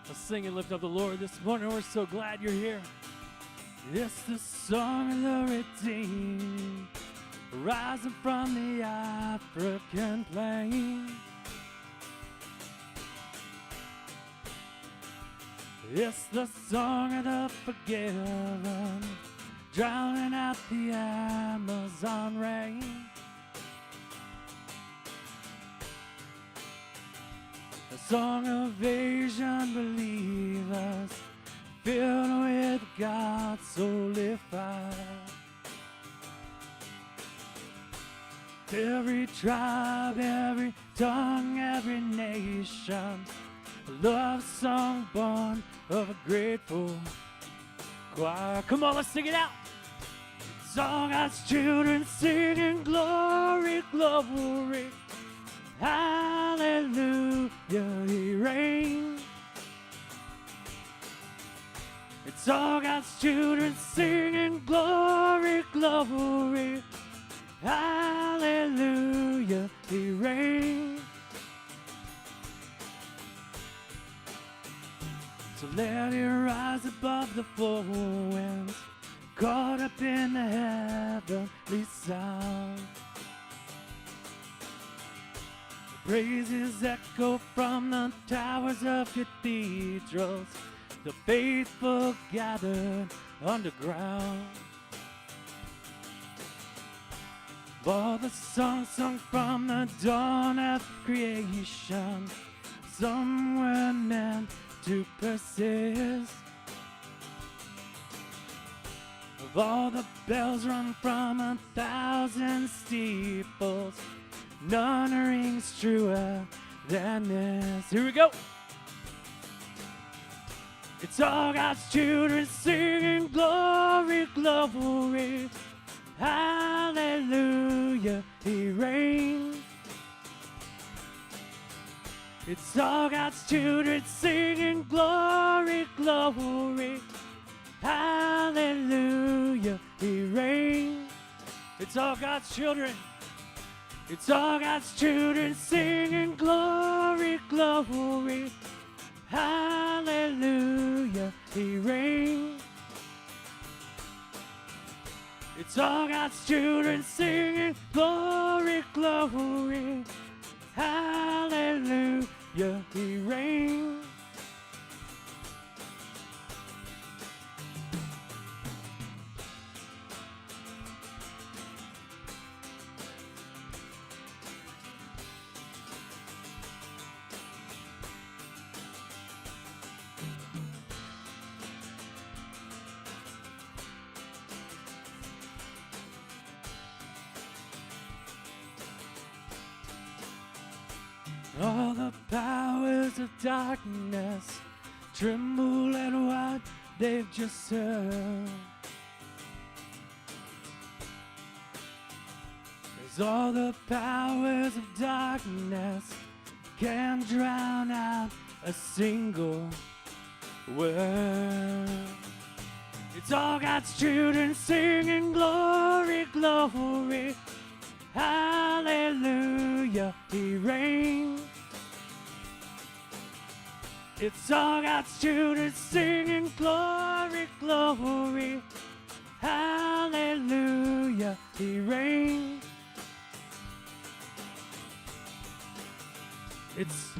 Let's sing and lift up the Lord this morning. We're so glad you're here. It's the song of the redeemed, rising from the African plain. It's the song of the forgiven, drowning out the Amazon rain. A song of Asian believers, filled with God's holy fire. Every tribe, every tongue, every nation, a love song born of a grateful choir. Come on, let's sing it out. It's all God's children singing glory, glory. Hallelujah, He reigns. It's all God's children singing glory, glory. Hallelujah, He reigns. So let it rise above the four winds, caught up in the heavenly sound. Praises echo from the towers of cathedrals, the faithful gathered underground. Of all the songs sung from the dawn of creation, some were meant to persist. Of all the bells rung from 1,000 steeples, none rings truer than this. Here we go. It's all God's children singing glory, glory. Hallelujah, He reigns. It's all God's children singing glory, glory. Hallelujah, He reigns. It's all God's children. It's all God's children singing glory, glory. Hallelujah, He reigns. It's all God's children singing glory, glory. Hallelujah, He reigns. All the powers of darkness tremble at what they've just heard. As all the powers of darkness can drown out a single word. It's all God's children singing glory, glory. Hallelujah, He reigns. It's all God's children singing glory, glory. Hallelujah, He reigns. It's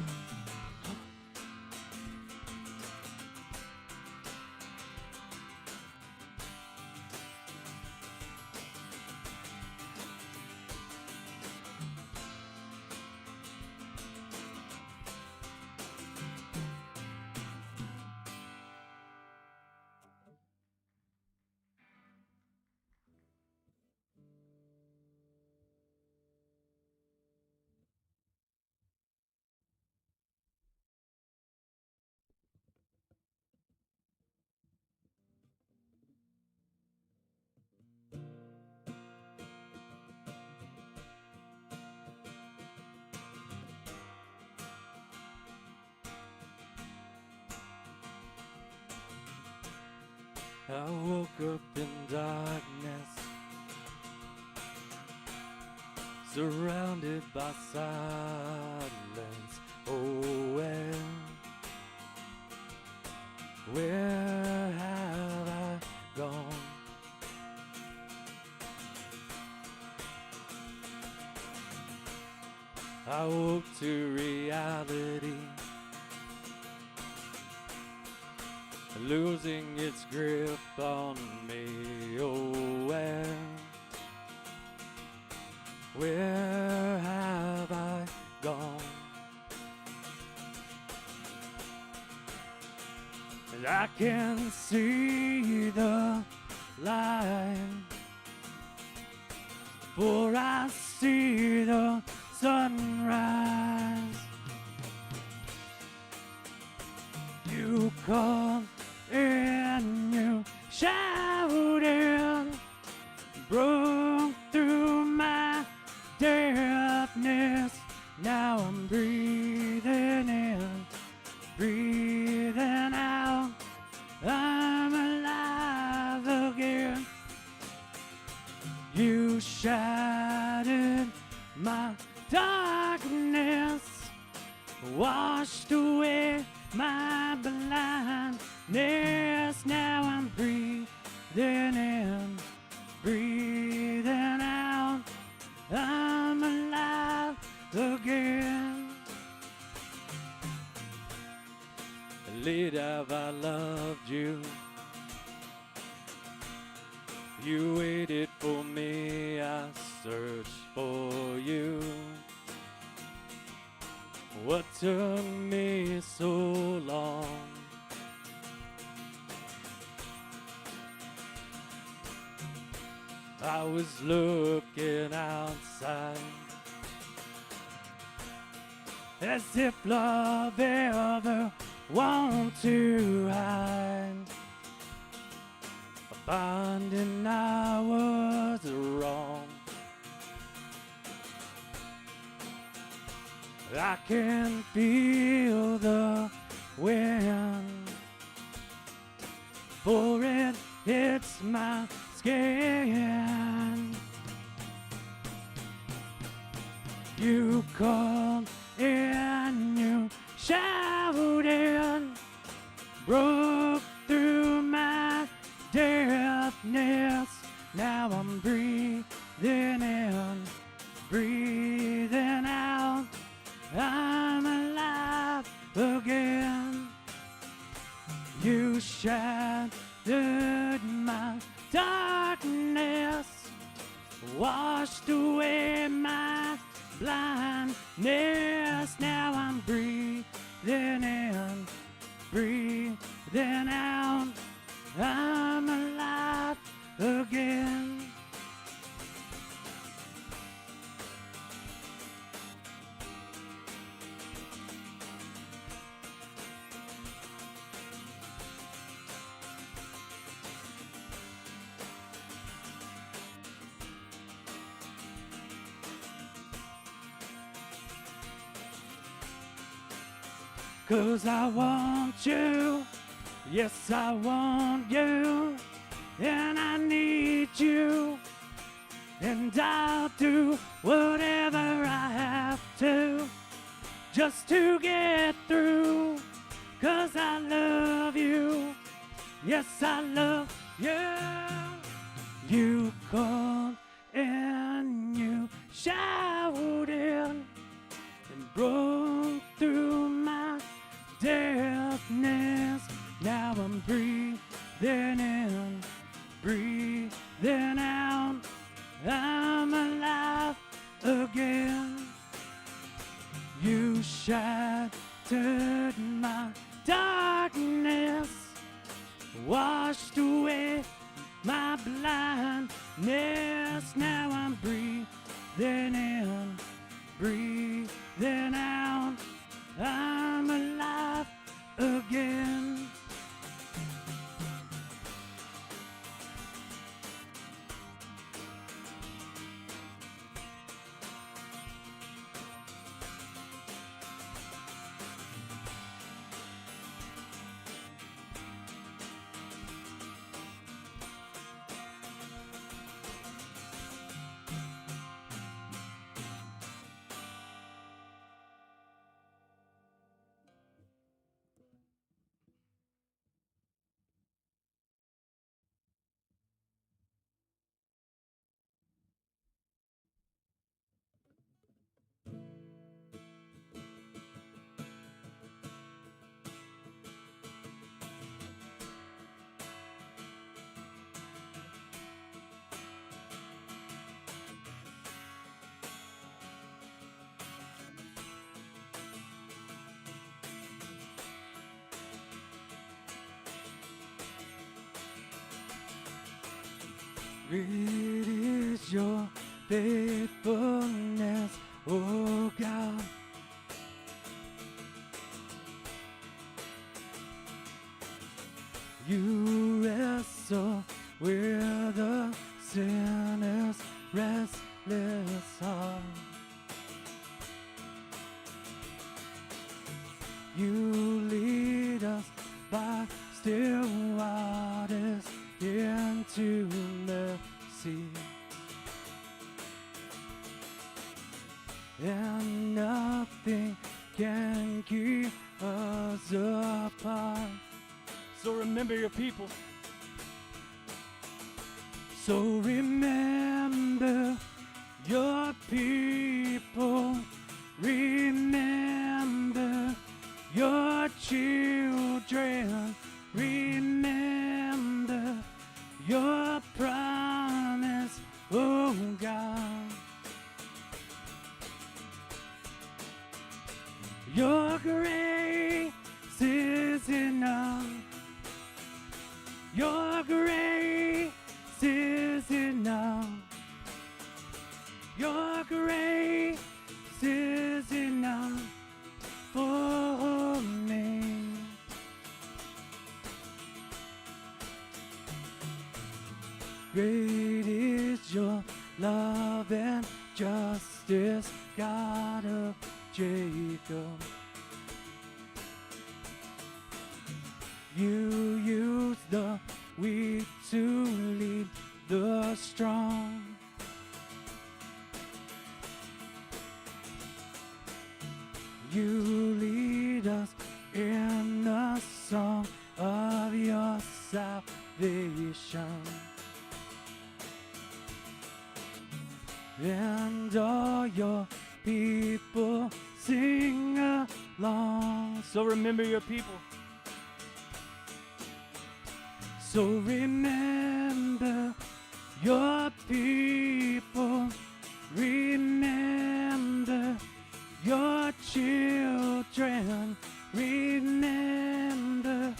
I woke up in darkness, surrounded by silence. Oh well, Where have I gone? I woke to reality, losing its grip on me. Oh, where have I gone? And I can see the light, for I see the sunrise. You called and you shouted, broke through my darkness. Now I'm breathing in, breathing out. I'm alive again. You shattered my darkness, washed away my blindness. Now I'm breathing in, breathing out. I'm alive again. Late have I loved you. You waited for me, I searched for you. What took me so long? I was looking outside, as if love ever want to hide. Finding I was wrong. I can feel the wind, for it hits my skin. You called and you shouted, broke through my darkness. Now I'm breathing in, breathing out. I'm alive again. You shattered my darkness, washed away my blindness. Now I'm breathing in, breathing out. I'm alive again. Cause I want you, yes I want you, and I need you, and I'll do whatever I have to, just to get through. Cause I love you, yes I love you. You called and you shouted and broke through my darkness. Now I'm breathing in, breathing out. I'm alive again. You shattered my darkness, washed away my blindness. Now I'm breathing in, breathing out. I'm alive again. Great is your faithfulness, oh God. You wrestle with the sinner's restless heart. You lead us by still waters into mercy, and nothing can keep us apart. So remember your people. So remember your people. Remember your children. Remember your promise, oh God. Your grace is enough. Your grace is enough. Your grace is enough for me. Great is your love and justice, God of Jacob. You use the weak to lead the strong. You lead us in the song of your salvation. And all your people sing along. So remember your people. So remember your people. Remember your children. Remember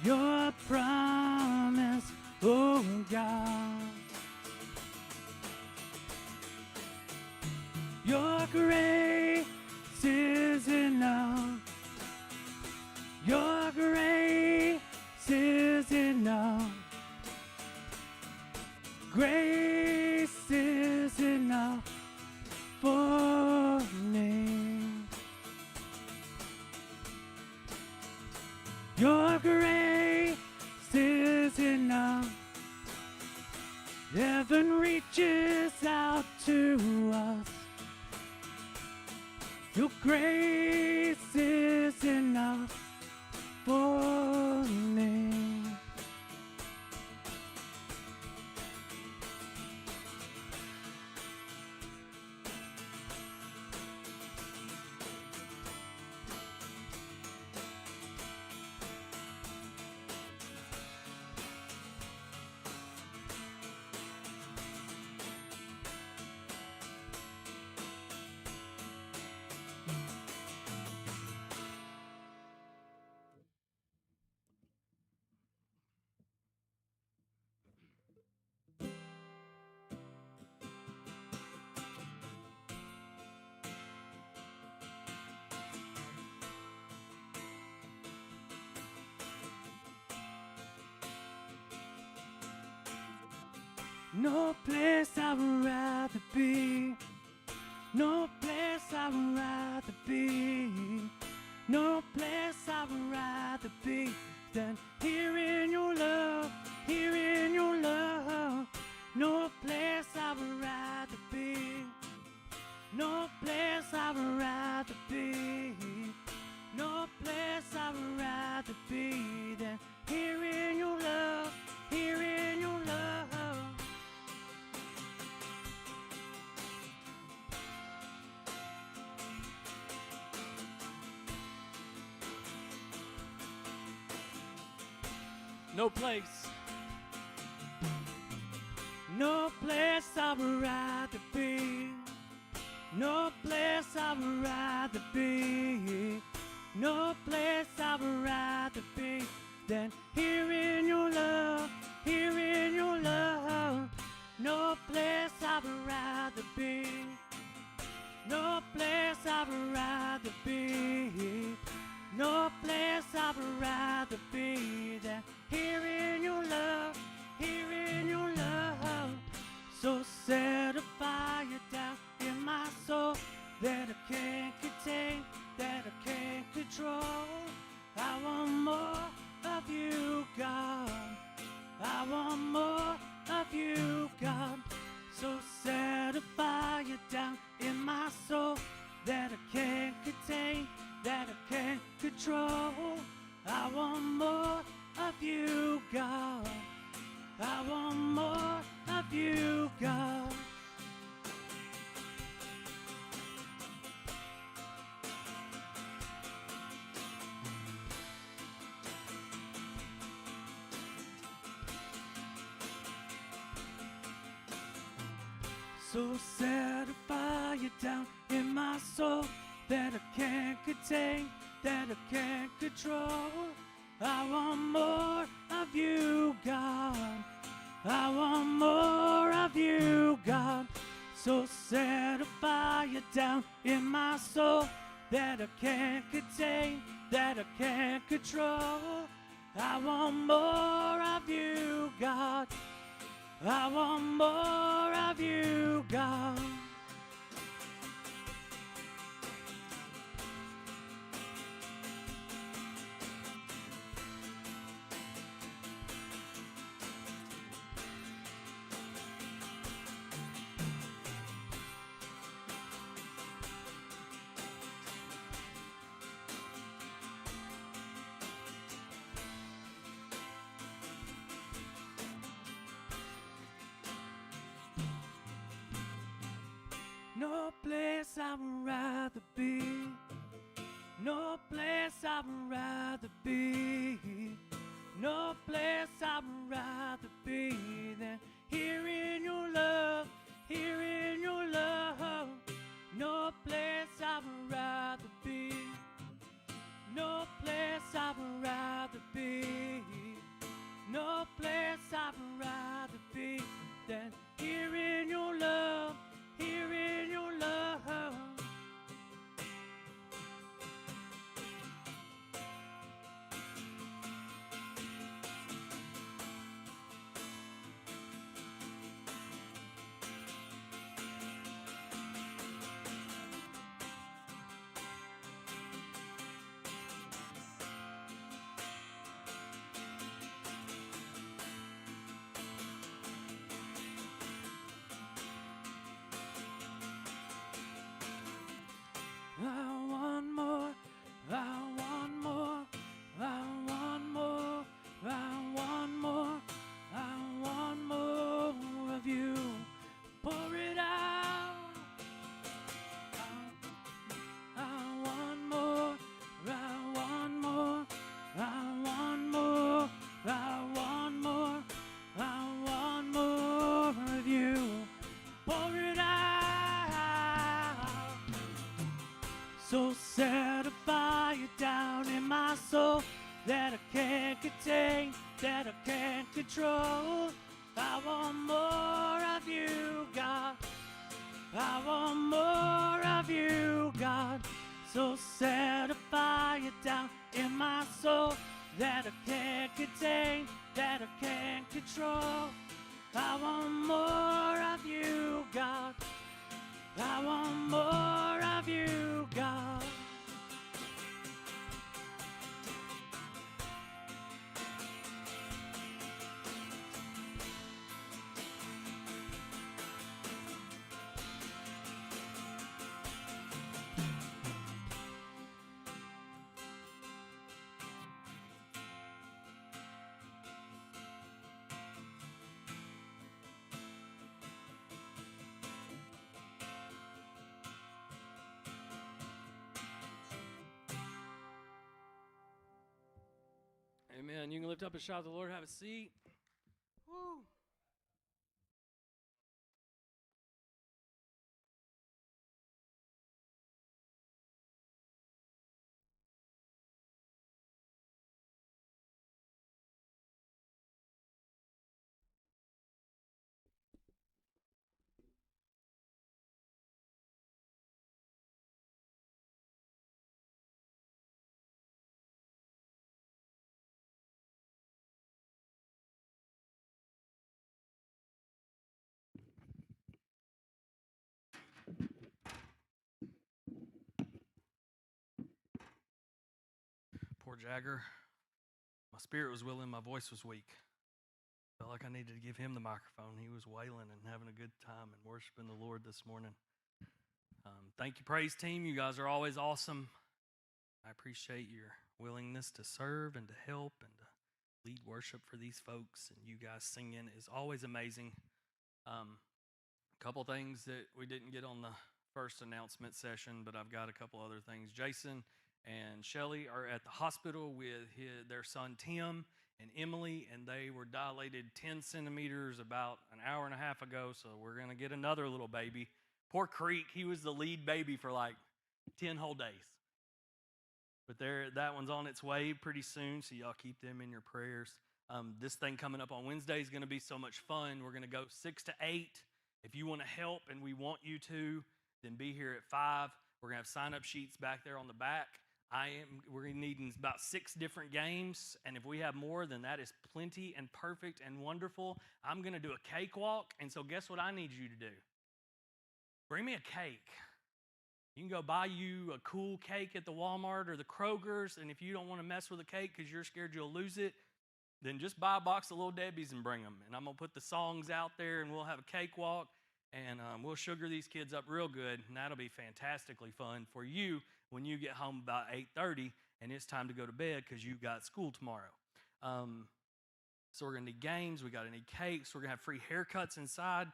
your promise, oh God. Your grace is enough. Your grace is enough. Grace is enough for me. Your grace is enough. Heaven reaches out to us. Your grace is enough for me. No place I would rather be. No place I would rather be. No place I would rather be than here in your love, here in your love. No place I would rather be. No place I would rather be. No place I would rather be than here in your love, here in your love. No place. No place I would rather be. No place I would rather be. No place I would rather be than here in your love, here in your love. would rather be than here in your love, here in your love. So set a fire down in my soul that I can't contain, that I can't control. I want more of you, God. I want more of you, God. So set a fire down in my soul that I can't contain, that I can't control. I want more of you, God. I want more of you, God. So set a fire down in my soul that I can't contain, that I can't control. I want more of you, God. I want more of you, God. So set a fire down in my soul that I can't contain, that I can't control. I want more of you, God. I want more of you, God. No place I would rather be. No place I would rather be. No place I would rather be than here in your love, here in your love. No place I would rather be. No place I would rather be. No place I would rather be than here in your love, here in your love. I want more, I want more, I want more, I want more, I want more of you. Pour it out. I want more, I want more, I want more, I want more, I want more of you. Pour it out. So set a fire down in my soul that I can't contain, that I can't control. I want more of you, God. I want more of you, God. So set a fire down in my soul that I can't contain, that I can't control. I want more of you, God. I want more of you, God. Amen. You can lift up a shout to the Lord, have a seat. Woo. poor Jagger. My spirit was willing, my voice was weak. Felt like I needed to give him the microphone. He was wailing and having a good time and worshiping the Lord this morning. Thank you, praise team. You guys are always awesome. I appreciate your willingness to serve and to help and to lead worship for these folks. And you guys singing is always amazing. A couple things that we didn't get on the first announcement session, but I've got a couple other things. Jason and Shelly are at the hospital with their son Tim and Emily, and they were dilated 10 centimeters about an hour and a half ago, so we're going to get another little baby. Poor Creek, he was the lead baby for like 10 whole days. But that one's on its way pretty soon, so y'all keep them in your prayers. This thing coming up on Wednesday is going to be so much fun. We're going to go 6 to 8. If you want to help, and we want you to, then be here at 5. We're going to have sign-up sheets back there on the back. We're needing about 6 different games, and if we have more, then that is plenty and perfect and wonderful. I'm going to do a cakewalk, and so guess what I need you to do? Bring me a cake. You can go buy you a cool cake at the Walmart or the Kroger's, and if you don't want to mess with the cake because you're scared you'll lose it, then just buy a box of Little Debbie's and bring them. And I'm going to put the songs out there, and we'll have a cakewalk, and we'll sugar these kids up real good, and that'll be fantastically fun for you when you get home about 8:30, and it's time to go to bed because you got school tomorrow. So we're going to need games. We got to need cakes. We're going to have free haircuts inside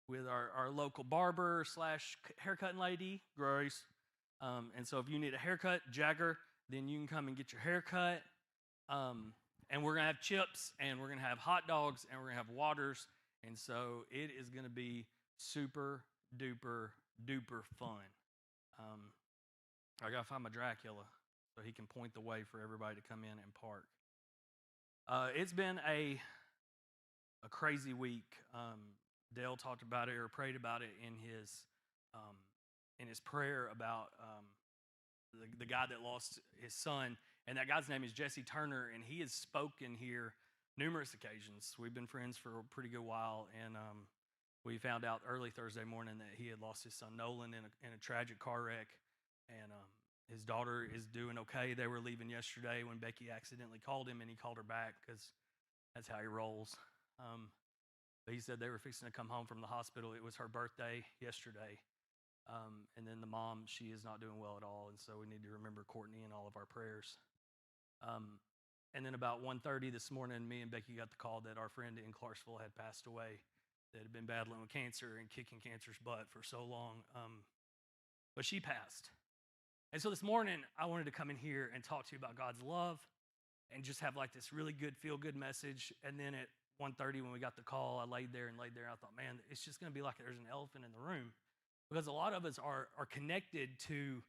with our local barber / haircutting lady, Grace. And so if you need a haircut, Jagger, then you can come and get your haircut. And we're going to have chips, and we're going to have hot dogs, and we're going to have waters. And so it is going to be super duper duper fun. I got to find my Dracula so he can point the way for everybody to come in and park. It's been a crazy week. Dale talked about it or prayed about it in his prayer about the guy that lost his son, and that guy's name is Jesse Turner, and he has spoken here numerous occasions. We've been friends for a pretty good while, and we found out early Thursday morning that he had lost his son Nolan in a tragic car wreck, and his daughter is doing okay. They were leaving yesterday when Becky accidentally called him, and he called her back because that's how he rolls. But he said they were fixing to come home from the hospital. It was her birthday yesterday. And then the mom, she is not doing well at all. And so we need to remember Courtney in all of our prayers. And then about 1:30 this morning, me and Becky got the call that our friend in Clarksville had passed away, that had been battling with cancer and kicking cancer's butt for so long. But she passed. And so this morning, I wanted to come in here and talk to you about God's love and just have like this really good, feel-good message. And then at 1:30 when we got the call, I laid there. I thought, man, it's just going to be like there's an elephant in the room, because a lot of us are connected to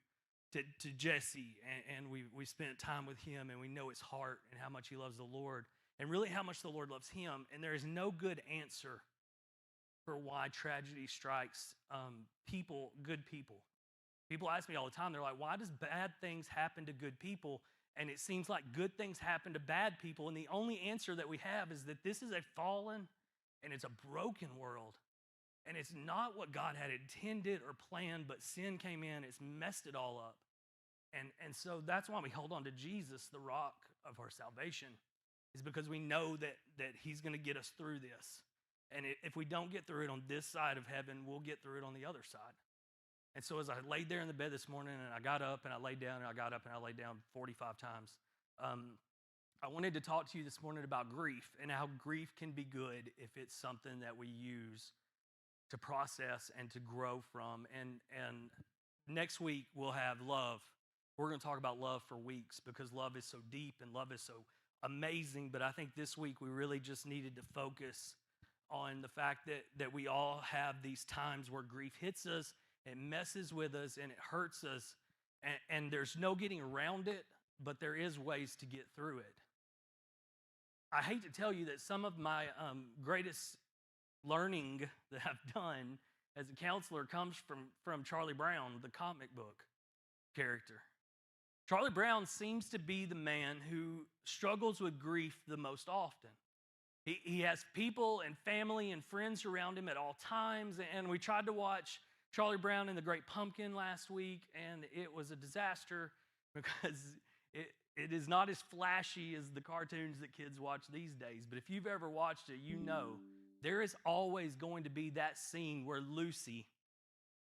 Jesse, and we spent time with him, and we know his heart and how much he loves the Lord, and really how much the Lord loves him. And there is no good answer for why tragedy strikes good people. People ask me all the time, they're like, why does bad things happen to good people? And it seems like good things happen to bad people. And the only answer that we have is that this is a fallen and it's a broken world. And it's not what God had intended or planned, but sin came in, it's messed it all up. And so that's why we hold on to Jesus, the rock of our salvation, is because we know that he's going to get us through this. And if we don't get through it on this side of heaven, we'll get through it on the other side. And so as I laid there in the bed this morning, and I got up and I laid down and I got up and I laid down 45 times, I wanted to talk to you this morning about grief and how grief can be good if it's something that we use to process and to grow from. And next week we'll have love. We're going to talk about love for weeks because love is so deep and love is so amazing. But I think this week we really just needed to focus on the fact that we all have these times where grief hits us, it messes with us, and it hurts us, and there's no getting around it, but there is ways to get through it. I hate to tell you that some of my greatest learning that I've done as a counselor comes from Charlie Brown, the comic book character. Charlie Brown seems to be the man who struggles with grief the most often. He has people and family and friends around him at all times, and we tried to watch Charlie Brown and the Great Pumpkin last week, and it was a disaster because it is not as flashy as the cartoons that kids watch these days, but if you've ever watched it, you know there is always going to be that scene where Lucy,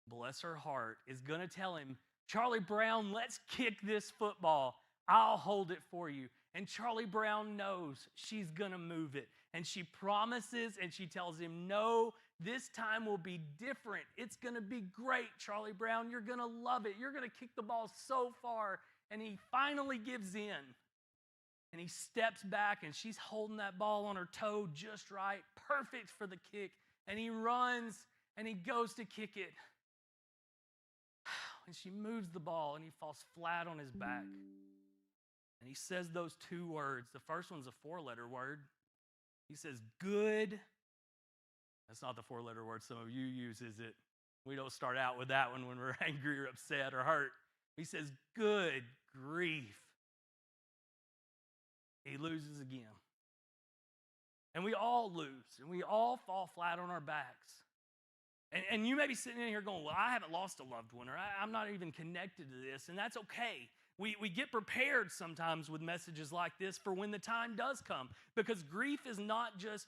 bless her heart, is going to tell him, Charlie Brown, let's kick this football. I'll hold it for you. And Charlie Brown knows she's going to move it. And she promises and she tells him, no, this time will be different. It's going to be great, Charlie Brown. You're going to love it. You're going to kick the ball so far. And he finally gives in. And he steps back and she's holding that ball on her toe just right, perfect for the kick. And he runs and he goes to kick it. And she moves the ball and he falls flat on his back. And he says those two words. The first one's a 4-letter word. He says, good. That's not the 4-letter word some of you use, is it? We don't start out with that one when we're angry or upset or hurt. He says, good grief. He loses again. And we all lose, and we all fall flat on our backs. And you may be sitting in here going, well, I haven't lost a loved one, or I'm not even connected to this, and that's okay. We get prepared sometimes with messages like this for when the time does come, because grief is not just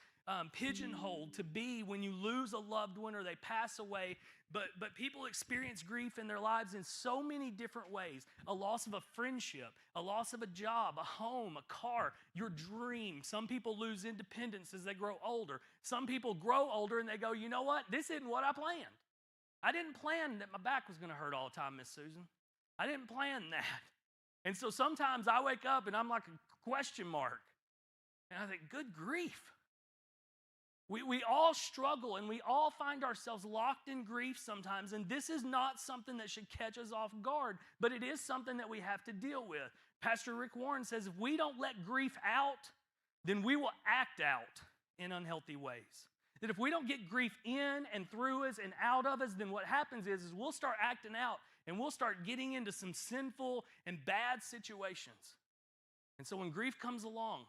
pigeonholed to be when you lose a loved one or they pass away, but people experience grief in their lives in so many different ways. A loss of a friendship, a loss of a job, a home, a car, your dream. Some people lose independence as they grow older. Some people grow older and they go, you know what? This isn't what I planned. I didn't plan that my back was going to hurt all the time, Miss Susan. I didn't plan that. And so sometimes I wake up and I'm like a question mark. And I think, good grief. We all struggle and we all find ourselves locked in grief sometimes. And this is not something that should catch us off guard, but it is something that we have to deal with. Pastor Rick Warren says, if we don't let grief out, then we will act out in unhealthy ways. That if we don't get grief in and through us and out of us, then what happens is we'll start acting out and we'll start getting into some sinful and bad situations. And so when grief comes along,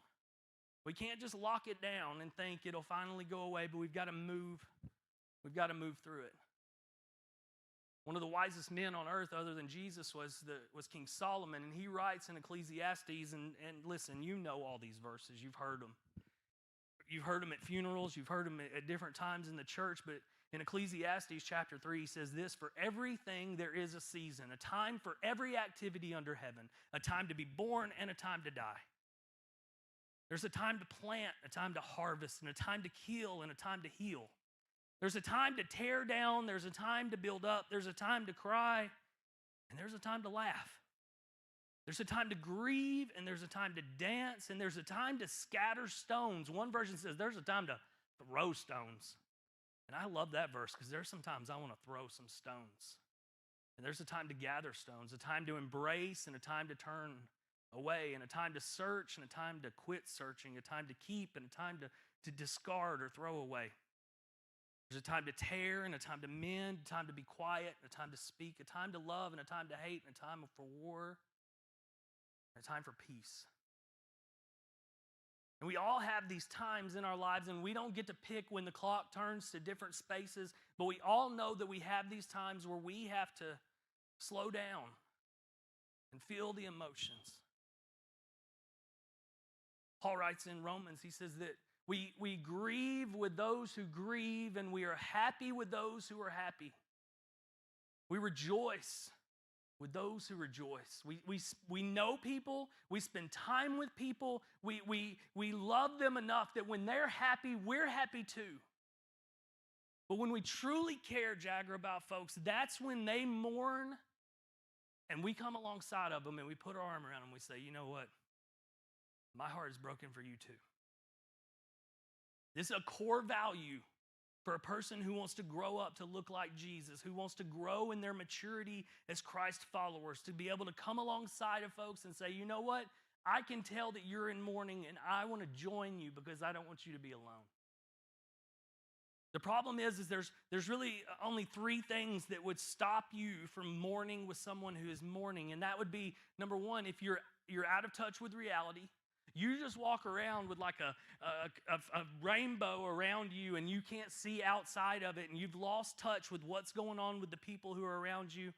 we can't just lock it down and think it'll finally go away, but we've got to move through it. One of the wisest men on earth other than Jesus was King Solomon, and he writes in Ecclesiastes, and listen, you know all these verses, you've heard them. You've heard them at funerals, you've heard them at different times in the church, but in Ecclesiastes chapter 3, he says this, for everything there is a season, a time for every activity under heaven, a time to be born and a time to die. There's a time to plant, a time to harvest, and a time to kill, and a time to heal. There's a time to tear down, there's a time to build up, there's a time to cry, and there's a time to laugh. There's a time to grieve, and there's a time to dance, and there's a time to scatter stones. One version says there's a time to throw stones. And I love that verse because there's sometimes I want to throw some stones. And there's a time to gather stones, a time to embrace, and a time to turn away, and a time to search, and a time to quit searching, a time to keep, and a time to discard or throw away. There's a time to tear, and a time to mend, a time to be quiet, and a time to speak, a time to love, and a time to hate, and a time for war, and a time for peace. And we all have these times in our lives, and we don't get to pick when the clock turns to different spaces, but we all know that we have these times where we have to slow down and feel the emotions. Paul writes in Romans, he says that we grieve with those who grieve, and we are happy with those who are happy. We rejoice with those who rejoice. We know people, we spend time with people, we love them enough that when they're happy, we're happy too. But when we truly care, Jagger, about folks, that's when they mourn, and we come alongside of them and we put our arm around them and we say, you know what? My heart is broken for you too. This is a core value for a person who wants to grow up to look like Jesus, who wants to grow in their maturity as Christ followers, to be able to come alongside of folks and say, you know what? I can tell that you're in mourning and I want to join you because I don't want you to be alone. The problem is there's really only 3 things that would stop you from mourning with someone who is mourning. And that would be, number 1, if you're out of touch with reality. You just walk around with like a rainbow around you and you can't see outside of it, and you've lost touch with what's going on with the people who are around you.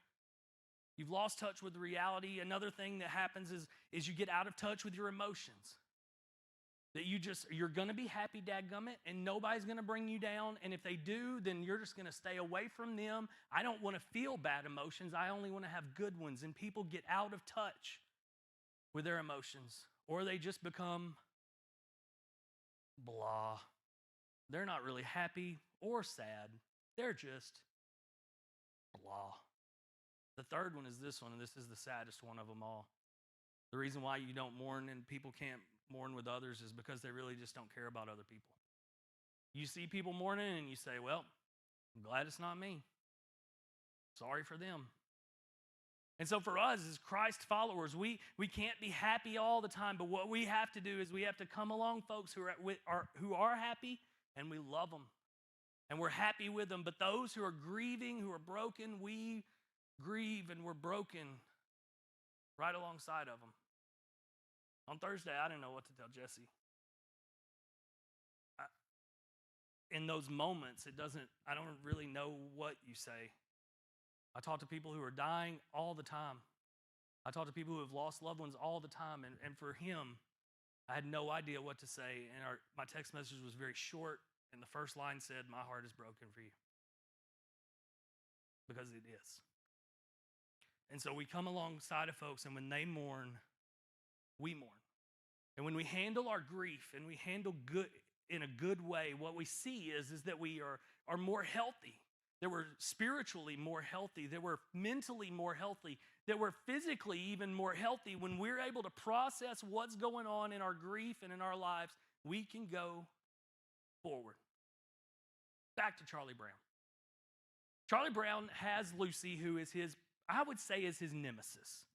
You've lost touch with reality. Another thing that happens is you get out of touch with your emotions. That you're going to be happy, dadgummit, and nobody's going to bring you down. And if they do, then you're just going to stay away from them. I don't want to feel bad emotions. I only want to have good ones. And people get out of touch with their emotions, or they just become blah. They're not really happy or sad. They're just blah. The third one is this one, and this is the saddest one of them all. The reason why you don't mourn and people can't mourn with others is because they really just don't care about other people. You see people mourning and you say, well, I'm glad it's not me. Sorry for them. And so for us as Christ followers, we can't be happy all the time, but what we have to do is we have to come along folks who are happy, and we love them. And we're happy with them. But those who are grieving, who are broken, we grieve and we're broken right alongside of them. On Thursday, I didn't know what to tell Jesse. In those moments, I don't really know what you say. I talk to people who are dying all the time. I talk to people who have lost loved ones all the time. And for him, I had no idea what to say. And my text message was very short. And the first line said, my heart is broken for you. Because it is. And so we come alongside of folks, and when they mourn, we mourn. And when we handle our grief and we handle good in a good way, what we see is that we are more healthy, that we're spiritually more healthy, that we're mentally more healthy, that we're physically even more healthy. When we're able to process what's going on in our grief and in our lives, we can go forward. Back to Charlie Brown. Charlie Brown has Lucy, who is his nemesis.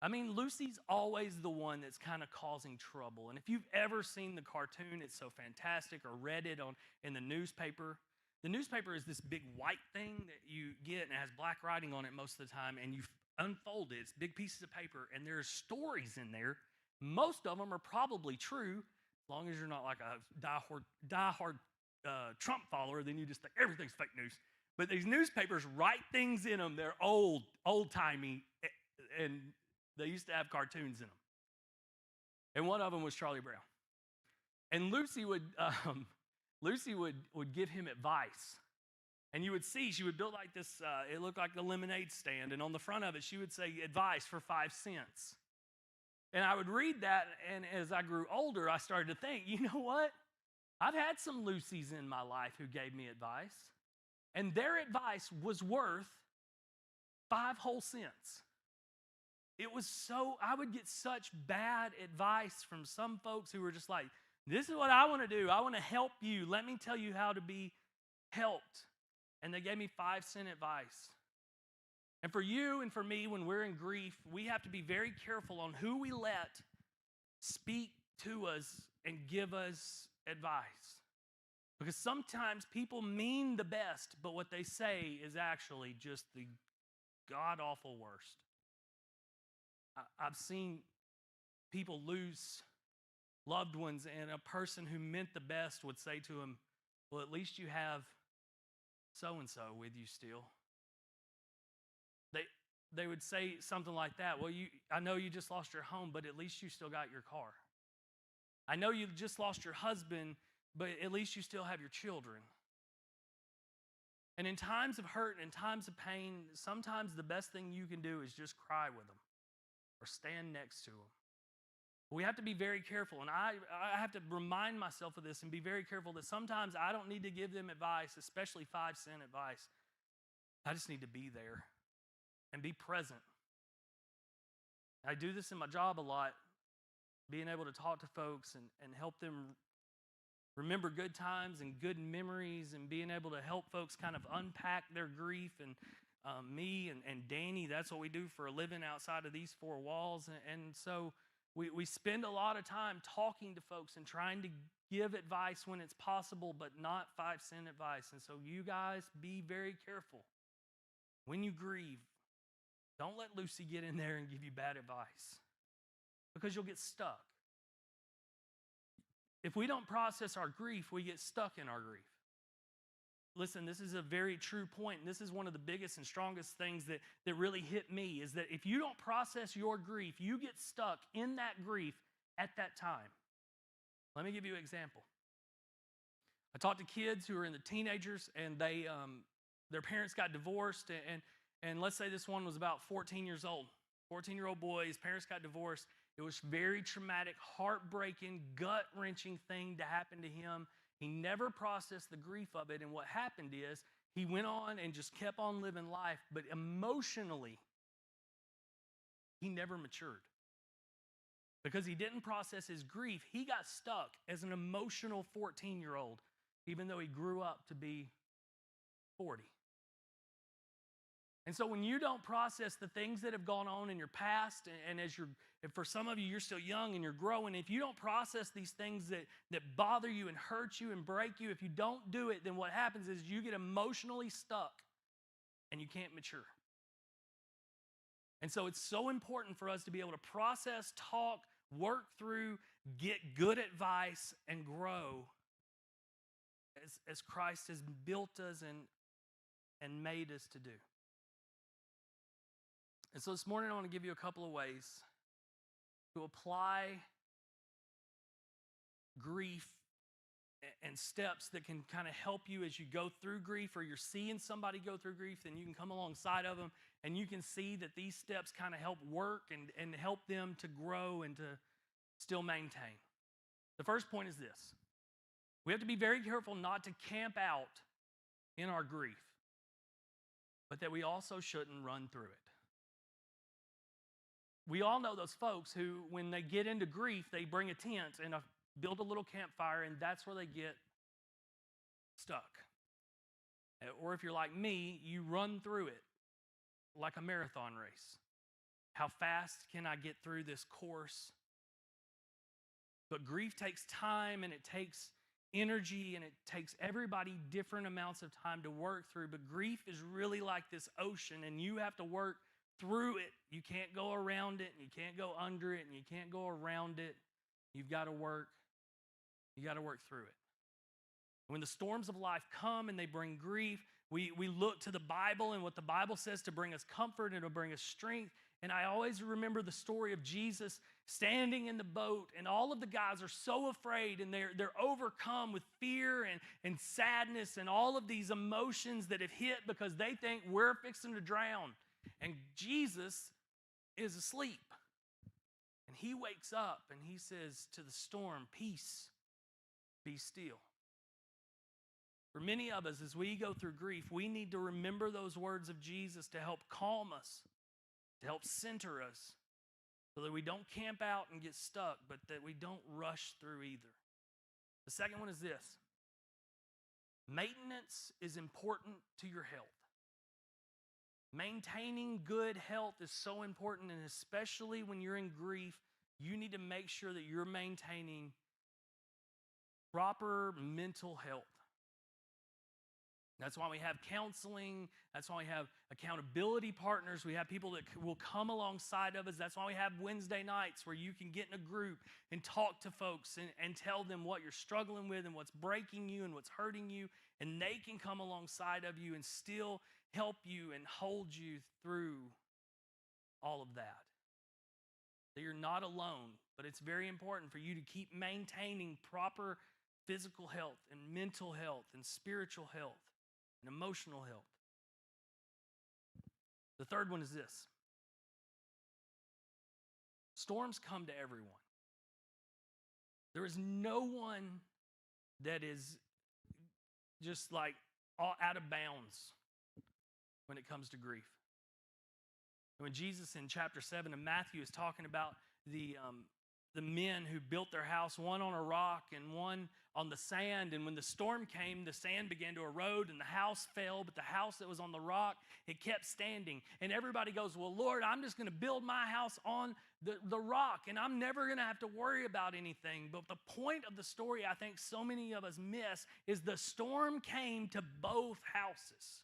I mean, Lucy's always the one that's kind of causing trouble. And if you've ever seen the cartoon, it's so fantastic, or read it in the newspaper. The newspaper is this big white thing that you get, and it has black writing on it most of the time, and you unfold it. It's big pieces of paper, and there's stories in there. Most of them are probably true, as long as you're not like a diehard Trump follower, then you just think everything's fake news. But these newspapers write things in them. They're old-timey, and they used to have cartoons in them. And one of them was Charlie Brown. And Lucy would give him advice. And you would see, she would build like this, it looked like a lemonade stand. And on the front of it, she would say, advice for 5 cents. And I would read that, and as I grew older, I started to think, you know what? I've had some Lucys in my life who gave me advice. And their advice was worth 5 whole cents. I would get such bad advice from some folks who were just like, this is what I want to do. I want to help you. Let me tell you how to be helped. And they gave me 5-cent advice. And for you and for me, when we're in grief, we have to be very careful on who we let speak to us and give us advice. Because sometimes people mean the best, but what they say is actually just the god-awful worst. I've seen people lose loved ones, and a person who meant the best would say to him, well, at least you have so-and-so with you still. They would say something like that. Well, I know you just lost your home, but at least you still got your car. I know you just lost your husband, but at least you still have your children. And in times of hurt and times of pain, sometimes the best thing you can do is just cry with them or stand next to them. We have to be very careful, and I have to remind myself of this and be very careful that sometimes I don't need to give them advice, especially 5-cent advice. I just need to be there and be present. I do this in my job a lot, being able to talk to folks and help them remember good times and good memories, and being able to help folks kind of unpack their grief. And me and Danny, that's what we do for a living outside of these 4 walls. And so we spend a lot of time talking to folks and trying to give advice when it's possible, but not 5-cent advice. And so you guys, be very careful. When you grieve, don't let Lucy get in there and give you bad advice, because you'll get stuck. If we don't process our grief, we get stuck in our grief. listen, this is a very true point, and this is one of the biggest and strongest things that really hit me, is that if you don't process your grief, you get stuck in that grief at that time. Let me give you an example. I talk to kids who are in the teenagers, and their parents got divorced, and let's say this one was about 14 years old. 14-year-old boy, his parents got divorced. It was very traumatic, heartbreaking, gut-wrenching thing to happen to him. He never processed the grief of it, and what happened is he went on and just kept on living life, but emotionally, he never matured. Because he didn't process his grief, he got stuck as an emotional 14-year-old, even though he grew up to be 40. And so when you don't process the things that have gone on in your past, and for some of you, you're still young and you're growing, if you don't process these things that bother you and hurt you and break you, if you don't do it, then what happens is you get emotionally stuck and you can't mature. And so it's so important for us to be able to process, talk, work through, get good advice, and grow as Christ has built us and made us to do. And so this morning I want to give you a couple of ways to apply grief and steps that can kind of help you as you go through grief, or you're seeing somebody go through grief, then you can come alongside of them and you can see that these steps kind of help work and help them to grow and to still maintain. The first point is this. We have to be very careful not to camp out in our grief, but that we also shouldn't run through it. We all know those folks who, when they get into grief, they bring a tent and build a little campfire, and that's where they get stuck. Or if you're like me, you run through it like a marathon race. How fast can I get through this course? But grief takes time, and it takes energy, and it takes everybody different amounts of time to work through. But grief is really like this ocean, and you have to work through it. You can't go around it, and you can't go under it, and you can't go around it. You've got to work. You got to work through it. When the storms of life come and they bring grief, we look to the Bible and what the Bible says to bring us comfort and to bring us strength. And I always remember the story of Jesus standing in the boat, and all of the guys are so afraid, and they're overcome with fear and sadness and all of these emotions that have hit because they think we're fixing to drown. And Jesus is asleep. And he wakes up and he says to the storm, "Peace, be still." For many of us, as we go through grief, we need to remember those words of Jesus to help calm us, to help center us, so that we don't camp out and get stuck, but that we don't rush through either. The second one is this. Maintenance is important to your health. Maintaining good health is so important, and especially when you're in grief, you need to make sure that you're maintaining proper mental health. That's why we have counseling. That's why we have accountability partners. We have people that will come alongside of us. That's why we have Wednesday nights where you can get in a group and talk to folks and tell them what you're struggling with and what's breaking you and what's hurting you. And they can come alongside of you and still help you and hold you through all of that. That you're not alone, but it's very important for you to keep maintaining proper physical health and mental health and spiritual health and emotional health. The third one is this. Storms come to everyone. There is no one that is just like out of bounds when it comes to grief. When Jesus in chapter 7 of Matthew is talking about the men who built their house, one on a rock and one on the sand. And when the storm came, the sand began to erode and the house fell, but the house that was on the rock, it kept standing. And everybody goes, "Well, Lord, I'm just going to build my house on the rock, and I'm never going to have to worry about anything." But the point of the story I think so many of us miss is the storm came to both houses.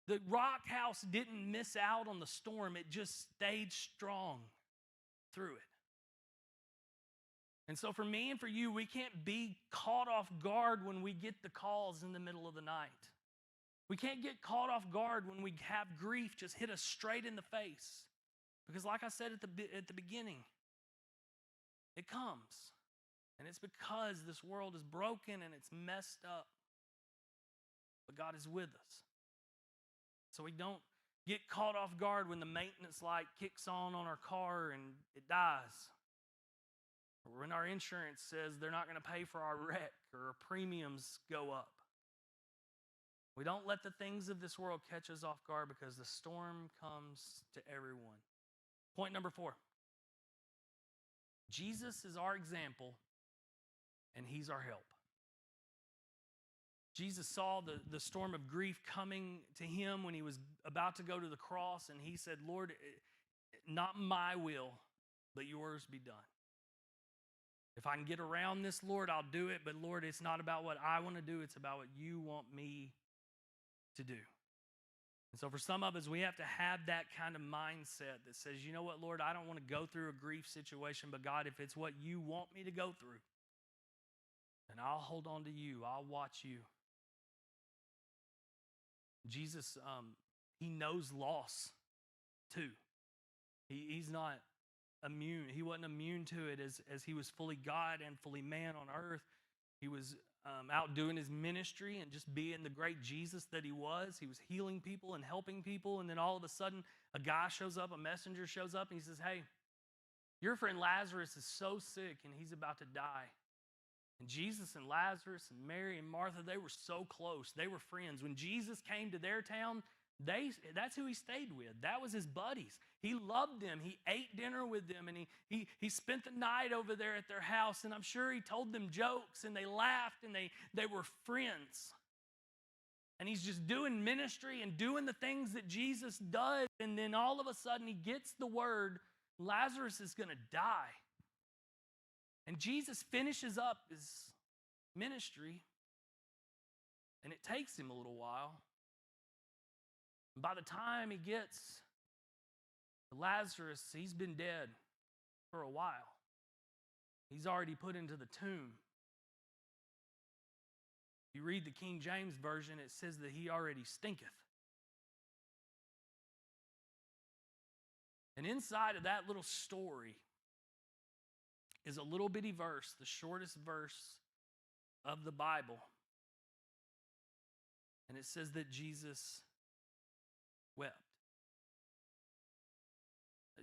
The rock house didn't miss out on the storm. It just stayed strong through it. And so for me and for you, we can't be caught off guard when we get the calls in the middle of the night. We can't get caught off guard when we have grief just hit us straight in the face. Because like I said at the beginning, it comes. And it's because this world is broken and it's messed up. But God is with us. So we don't get caught off guard when the maintenance light kicks on our car and it dies. Or when our insurance says they're not going to pay for our wreck or our premiums go up. We don't let the things of this world catch us off guard because the storm comes to everyone. Point number 4. Jesus is our example and he's our help. Jesus saw the storm of grief coming to him when he was about to go to the cross, and he said, Lord, not my will, but yours be done. If I can get around this, Lord, I'll do it, but Lord, it's not about what I want to do, it's about what you want me to do. And so for some of us, we have to have that kind of mindset that says, you know what, Lord, I don't want to go through a grief situation, but God, if it's what you want me to go through, then I'll hold on to you, I'll watch you. Jesus, he knows loss too. He's not immune. He wasn't immune to it as he was fully God and fully man on earth. He was out doing his ministry and just being the great Jesus that he was. He was healing people and helping people. And then all of a sudden, a guy shows up, a messenger shows up, and he says, hey, your friend Lazarus is so sick and he's about to die. And Jesus and Lazarus and Mary and Martha, they were so close. They were friends. When Jesus came to their town, that's who he stayed with. That was his buddies. He loved them. He ate dinner with them, and he spent the night over there at their house. And I'm sure he told them jokes, and they laughed, and they were friends. And he's just doing ministry and doing the things that Jesus does. And then all of a sudden, he gets the word, Lazarus is going to die. And Jesus finishes up his ministry, and it takes him a little while. And by the time he gets to Lazarus, he's been dead for a while. He's already put into the tomb. If you read the King James Version, it says that he already stinketh. And inside of that little story is a little bitty verse, the shortest verse of the Bible. And it says that Jesus wept.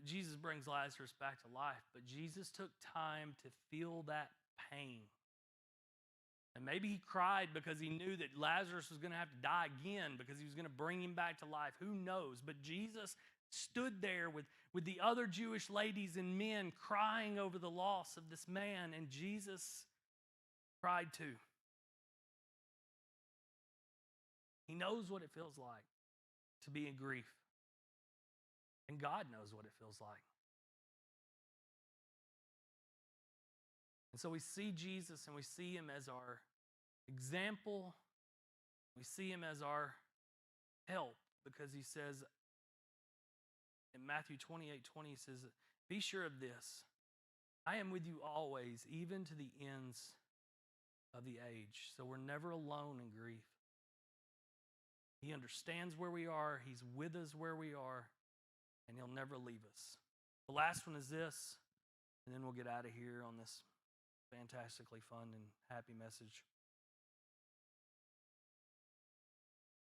Jesus brings Lazarus back to life, but Jesus took time to feel that pain. And maybe he cried because he knew that Lazarus was going to have to die again because he was going to bring him back to life. Who knows? But Jesus stood there with the other Jewish ladies and men crying over the loss of this man, and Jesus cried too. He knows what it feels like to be in grief. And God knows what it feels like. And so we see Jesus and we see him as our example. We see him as our help because he says in Matthew 28:20, he says, be sure of this, I am with you always, even to the ends of the age. So we're never alone in grief. He understands where we are. He's with us where we are. And he'll never leave us. The last one is this, and then we'll get out of here on this fantastically fun and happy message.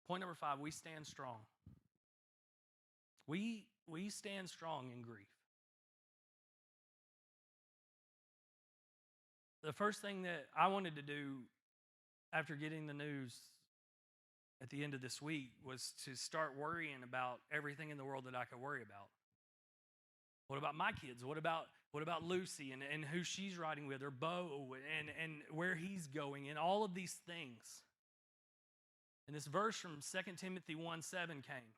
Point number 5, we stand strong. We stand strong in grief. The first thing that I wanted to do after getting the news at the end of this week was to start worrying about everything in the world that I could worry about. What about my kids? What about Lucy and who she's riding with, or Bo and where he's going, and all of these things. And this verse from 2 Timothy 1:7 came.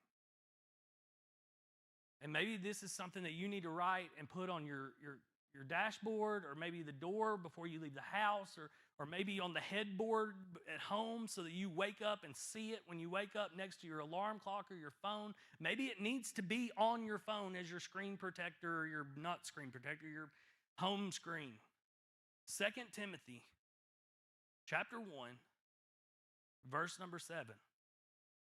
And maybe this is something that you need to write and put on your dashboard, or maybe the door before you leave the house, or maybe on the headboard at home so that you wake up and see it when you wake up next to your alarm clock or your phone. Maybe it needs to be on your phone as your screen protector, or your not screen protector, your home screen. 2 Timothy chapter 1, verse number 7.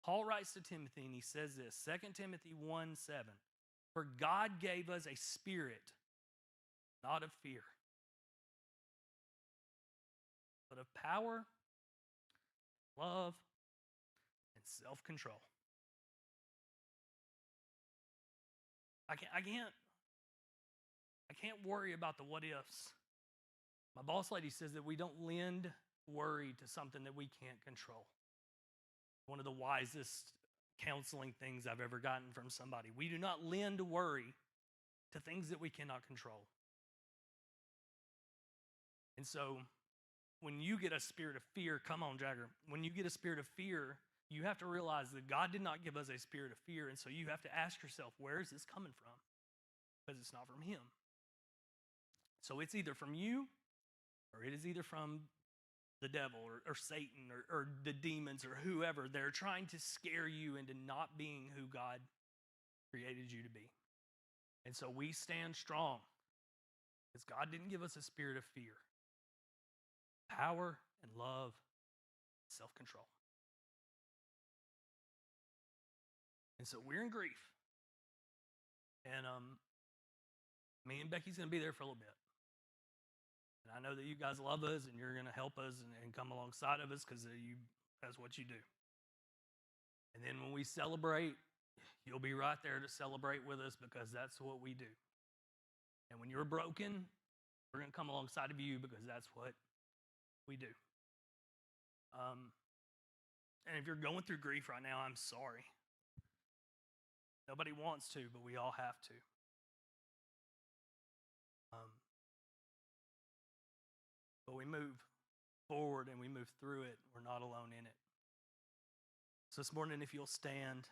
Paul writes to Timothy and he says this, 2 Timothy 1:7. For God gave us a spirit, not of fear, but of power, love, and self-control. I can't worry about the what ifs. My boss lady says that we don't lend worry to something that we can't control. One of the wisest counseling things I've ever gotten from somebody. We do not lend worry to things that we cannot control. And so when you get a spirit of fear, come on, Jagger, when you get a spirit of fear, you have to realize that God did not give us a spirit of fear. And so you have to ask yourself, where is this coming from? Because it's not from Him. So it's either from you or it is either from the devil or Satan or the demons or whoever. They're trying to scare you into not being who God created you to be. And so we stand strong because God didn't give us a spirit of fear. Power and love, self-control. And so we're in grief. And me and Becky's going to be there for a little bit. And I know that you guys love us and you're going to help us and come alongside of us because that's what you do. And then when we celebrate, you'll be right there to celebrate with us because that's what we do. And when you're broken, we're going to come alongside of you because that's what we do. And if you're going through grief right now, I'm sorry. Nobody wants to, but we all have to. But we move forward and we move through it. We're not alone in it. So this morning, if you'll stand.